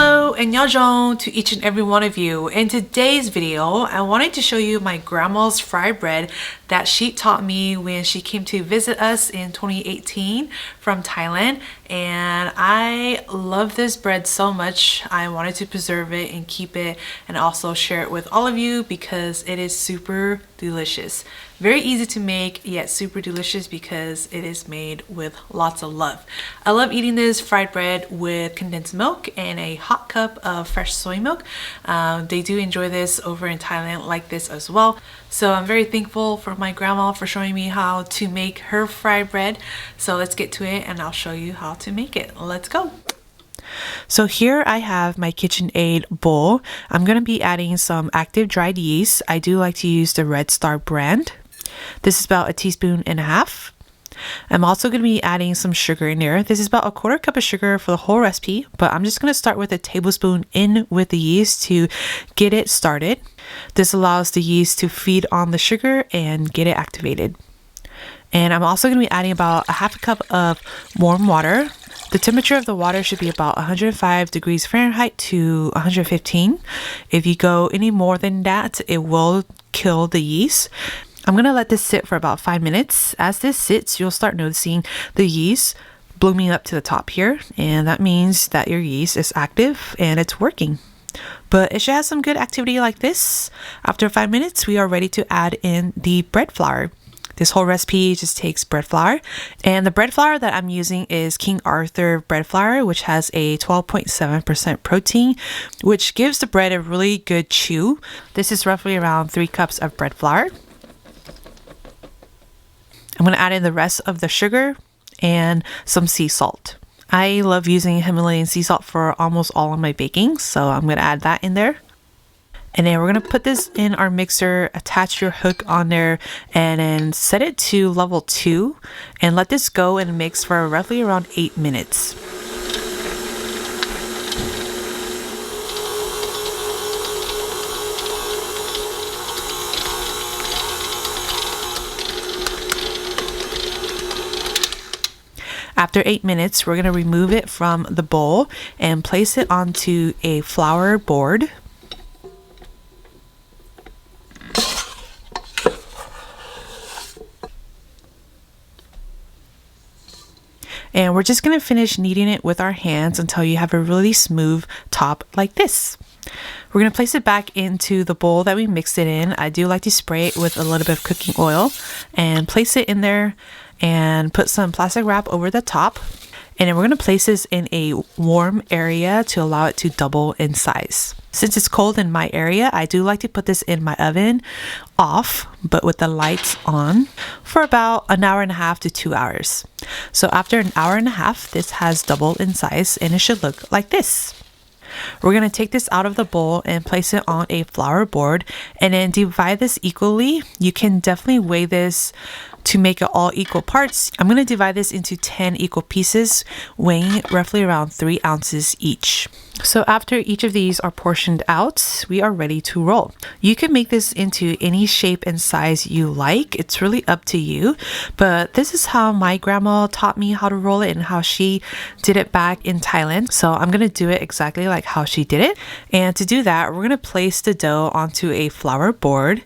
Hello and Nyob to each and every one of you. In today's video, I wanted to show you my grandma's fried bread that she taught me when she came to visit us in 2018 from Thailand. And I love this bread so much. I wanted to preserve it and keep it and also share it with all of you because it is super delicious. Very easy to make, yet super delicious because it is made with lots of love. I love eating this fried bread with condensed milk and a hot cup of fresh soy milk. They do enjoy this over in Thailand like this as well. So I'm very thankful for my grandma for showing me how to make her fried bread. So let's get to it and I'll show you how to make it. Let's go. So here I have my KitchenAid bowl. I'm going to be adding some active dried yeast. I do like to use the Red Star brand. This is about 1.5 teaspoons. I'm also going to be adding some sugar in there. This is about 1/4 cup of sugar for the whole recipe, but I'm just going to start with 1 tablespoon in with the yeast to get it started. This allows the yeast to feed on the sugar and get it activated. And I'm also going to be adding about 1/2 cup of warm water. The temperature of the water should be about 105 degrees Fahrenheit to 115. If you go any more than that, it will kill the yeast. I'm going to let this sit for about 5 minutes. As this sits, you'll start noticing the yeast blooming up to the top here. And that means that your yeast is active and it's working. But it should have some good activity like this. After 5 minutes, we are ready to add in the bread flour. This whole recipe just takes bread flour. And the bread flour that I'm using is King Arthur bread flour, which has a 12.7% protein, which gives the bread a really good chew. This is roughly around 3 cups of bread flour. I'm going to add in the rest of the sugar and some sea salt. I love using Himalayan sea salt for almost all of my baking, so I'm going to add that in there. And then we're going to put this in our mixer, attach your hook on there, and then set it to level 2 and let this go and mix for roughly around 8 minutes. After 8 minutes, we're going to remove it from the bowl and place it onto a flour board. And we're just going to finish kneading it with our hands until you have a really smooth top like this. We're going to place it back into the bowl that we mixed it in. I do like to spray it with a little bit of cooking oil and place it in there and put some plastic wrap over the top. And then we're going to place this in a warm area to allow it to double in size. Since it's cold in my area, I do like to put this in my oven off, but with the lights on for about 1.5 hours to 2 hours. So after 1.5 hours, this has doubled in size and it should look like this. We're going to take this out of the bowl and place it on a flour board and then divide this equally. You can definitely weigh this to make it all equal parts. I'm going to divide this into 10 equal pieces, weighing roughly around 3 ounces each. So after each of these are portioned out, we are ready to roll. You can make this into any shape and size you like. It's really up to you. But this is how my grandma taught me how to roll it and how she did it back in Thailand. So I'm going to do it exactly like how she did it. And to do that, we're going to place the dough onto a flour board.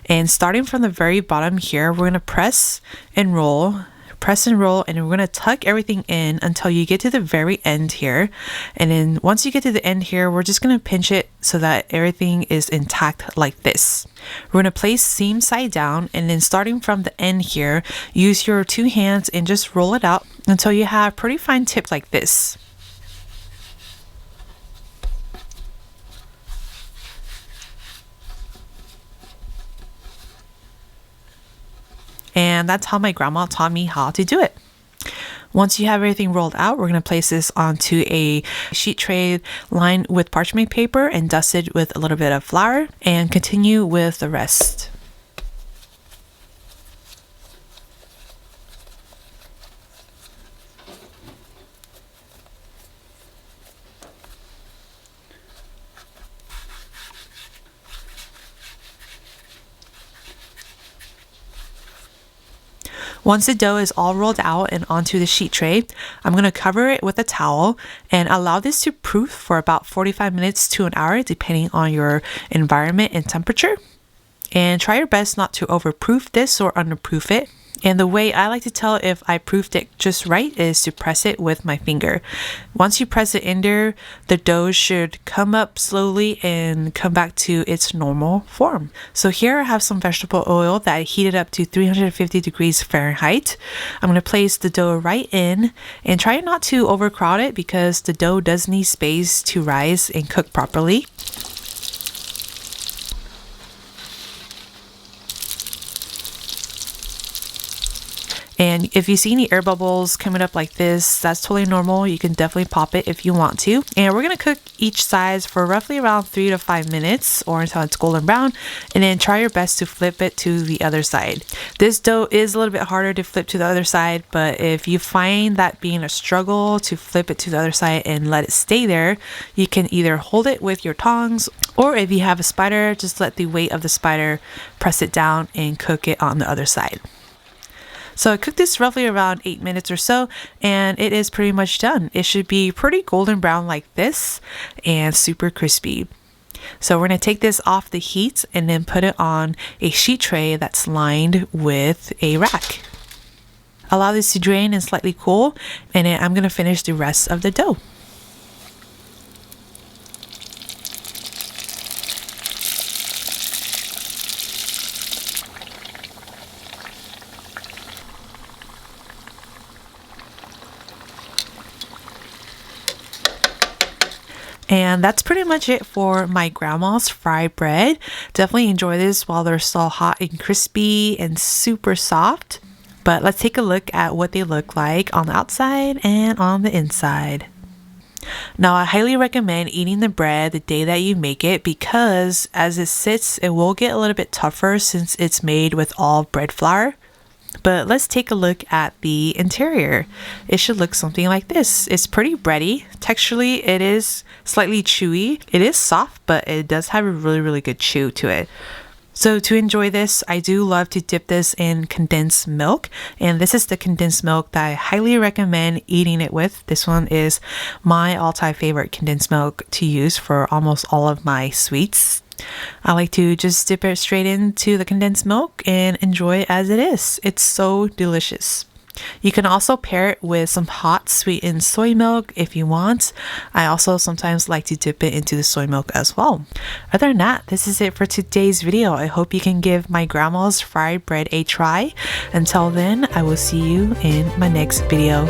And starting from the very bottom here, we're going to press and roll, and we're going to tuck everything in until you get to the very end here. And then once you get to the end here, we're just going to pinch it so that everything is intact like this. We're going to place seam side down, and then starting from the end here, use your 2 hands and just roll it out until you have pretty fine tips like this. And that's how my grandma taught me how to do it. Once you have everything rolled out, we're going to place this onto a sheet tray lined with parchment paper and dusted with a little bit of flour and continue with the rest. Once the dough is all rolled out and onto the sheet tray, I'm going to cover it with a towel and allow this to proof for about 45 minutes to an hour depending on your environment and temperature. And try your best not to overproof this or underproof it. And the way I like to tell if I proofed it just right is to press it with my finger. Once you press it in there, the dough should come up slowly and come back to its normal form. So here I have some vegetable oil that I heated up to 350 degrees Fahrenheit. I'm going to place the dough right in and try not to overcrowd it because the dough does need space to rise and cook properly. And if you see any air bubbles coming up like this, that's totally normal. You can definitely pop it if you want to. And we're going to cook each side for roughly around 3 to 5 minutes or until it's golden brown. And then try your best to flip it to the other side. This dough is a little bit harder to flip to the other side, but if you find that being a struggle to flip it to the other side and let it stay there, you can either hold it with your tongs, or if you have a spider, just let the weight of the spider press it down and cook it on the other side. So I cooked this roughly around 8 minutes or so, and it is pretty much done. It should be pretty golden brown like this and super crispy. So we're going to take this off the heat and then put it on a sheet tray that's lined with a rack. Allow this to drain and slightly cool, and then I'm going to finish the rest of the dough. And that's pretty much it for my grandma's fried bread. Definitely enjoy this while they're still hot and crispy and super soft. But let's take a look at what they look like on the outside and on the inside. Now, I highly recommend eating the bread the day that you make it because as it sits, it will get a little bit tougher since it's made with all bread flour. But let's take a look at the interior. It should look something like this. It's pretty bready. Texturally, it is slightly chewy. It is soft, but it does have a really good chew to it. So to enjoy this, I do love to dip this in condensed milk. And this is the condensed milk that I highly recommend eating it with. This one is my all-time favorite condensed milk to use for almost all of my sweets. I like to just dip it straight into the condensed milk and enjoy it as it is. It's so delicious. You can also pair it with some hot sweetened soy milk if you want. I also sometimes like to dip it into the soy milk as well. Other than that, this is it for today's video. I hope you can give my grandma's fried bread a try. Until then, I will see you in my next video.